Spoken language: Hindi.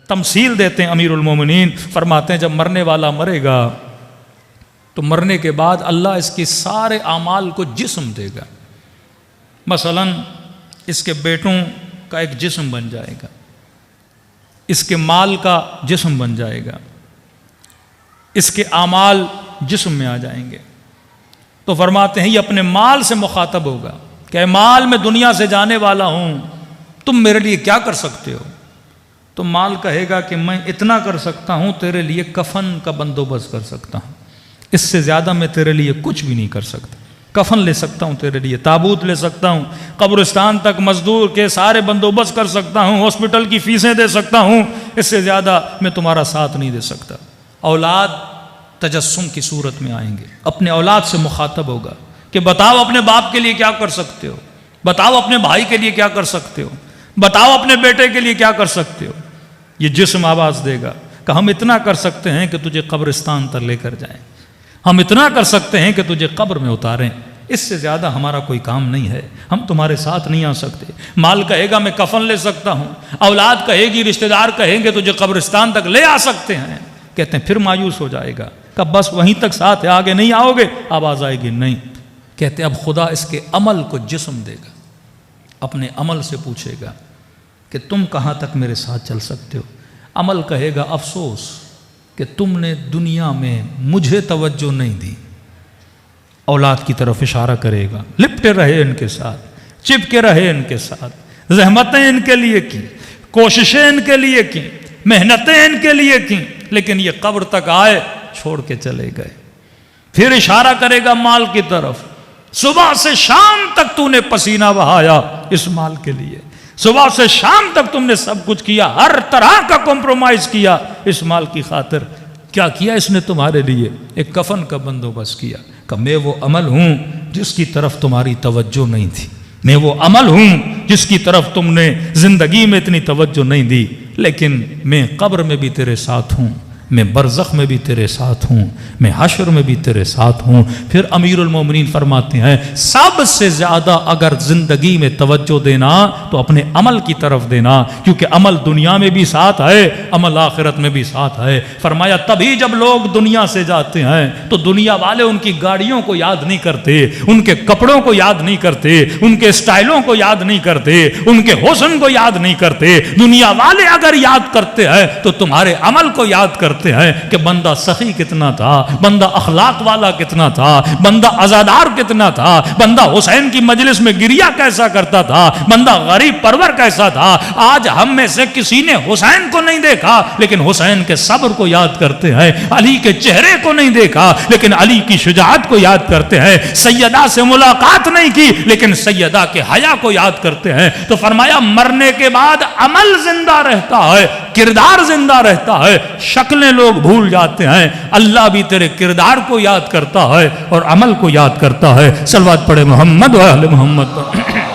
तमसील देते हैं अमीरुल मोमिनीन, फरमाते हैं जब मरने वाला मरेगा तो मरने के बाद अल्लाह इसके सारे आमाल को जिस्म देगा। मसलन इसके बेटों का एक जिस्म बन जाएगा, इसके माल का जिस्म बन जाएगा, इसके आमाल जिस्म में आ जाएंगे। तो फरमाते हैं ये अपने माल से मुखातब होगा कि माल मैं दुनिया से जाने वाला हूं, तुम मेरे लिए क्या कर सकते हो? तो माल कहेगा कि मैं इतना कर सकता हूं, तेरे लिए कफन का बंदोबस्त कर सकता हूं, इससे ज्यादा मैं तेरे लिए कुछ भी नहीं कर सकता। कफन ले सकता हूं तेरे लिए, ताबूत ले सकता हूं, कब्रिस्तान तक मजदूर के सारे बंदोबस्त कर सकता हूं, हॉस्पिटल की फीसें दे सकता हूं, इससे ज्यादा मैं तुम्हारा साथ नहीं दे सकता। औलाद तजस्सुम की सूरत में आएंगे, अपने औलाद से मुखातब होगा कि बताओ अपने बाप के लिए क्या कर सकते हो, बताओ अपने भाई के लिए क्या कर सकते हो, बताओ अपने बेटे के लिए क्या कर सकते हो। ये जिस्म आवाज देगा कि हम इतना कर सकते हैं कि तुझे कब्रिस्तान तक लेकर जाएं, हम इतना कर सकते हैं कि तुझे कब्र में उतारें, इससे ज्यादा हमारा कोई काम नहीं है, हम तुम्हारे साथ नहीं आ सकते। माल कहेगा मैं कफन ले सकता हूं, औलाद कहेगी, रिश्तेदार कहेंगे तुझे कब्रिस्तान तक ले आ सकते हैं। कहते हैं फिर मायूस हो जाएगा, कब बस वहीं तक साथ है, आगे नहीं आओगे? आवाज आएगी नहीं। कहते अब खुदा इसके अमल को जिस्म देगा, अपने अमल से पूछेगा कि तुम कहां तक मेरे साथ चल सकते हो। अमल कहेगा अफसोस कि तुमने दुनिया में मुझे तवज्जो नहीं दी। औलाद की तरफ इशारा करेगा, लिपटे रहे इनके साथ, चिपके रहे इनके साथ, जहमतें इनके लिए की, कोशिशें इनके लिए की, मेहनतें इनके लिए की, लेकिन ये कब्र तक आए छोड़ के चले गए। फिर इशारा करेगा माल की तरफ, सुबह से शाम तक तूने पसीना बहाया इस माल के लिए, सुबह से शाम तक तुमने सब कुछ किया, हर तरह का कॉम्प्रोमाइज किया इस माल की खातिर। क्या किया इसने तुम्हारे लिए? एक कफन का बंदोबस्त किया कि मैं वो अमल हूं जिसकी तरफ तुम्हारी तवज्जो नहीं थी, मैं वो अमल हूं जिसकी तरफ तुमने जिंदगी में इतनी तवज्जो नहीं दी, लेकिन मैं कब्र में भी तेरे साथ हूं, मैं बरज़ख में भी तेरे साथ हूँ, मैं हश्र में भी तेरे साथ हूँ। फिर अमीरुल मोमिनीन फरमाते हैं सबसे ज़्यादा अगर ज़िंदगी में तवज्जो देना तो अपने अमल की तरफ देना, क्योंकि अमल दुनिया में भी साथ है, अमल आखिरत में भी साथ है। फरमाया तभी जब लोग दुनिया से जाते हैं तो दुनिया वाले उनकी गाड़ियों को याद नहीं करते, उनके कपड़ों को याद नहीं करते, उनके स्टाइलों को याद नहीं करते, उनके हुस्न को याद नहीं करते। दुनिया वाले अगर याद करते हैं तो तुम्हारे अमल को याद करते हैं कि बंदा सखी कितना था, बंदा अखलाक वाला कितना था, बंदा अज़ादार कितना था, बंदा हुसैन की मजलिस में गिरिया कैसा करता था, बंदा गरीब परवर कैसा था। आज हम में से किसी ने हुसैन को नहीं देखा लेकिन हुसैन के सब्र को याद करते हैं, अली के चेहरे को नहीं देखा लेकिन अली की शुजाअत को याद करते हैं, सैयदा से मुलाकात नहीं की लेकिन सैयदा के हया को याद करते हैं। तो फरमाया मरने के बाद अमल जिंदा रहता है, किरदार जिंदा रहता है, शक्लें लोग भूल जाते हैं, अल्लाह भी तेरे किरदार को याद करता है और अमल को याद करता है। सलवात पढ़े मोहम्मद व आले मोहम्मद पर।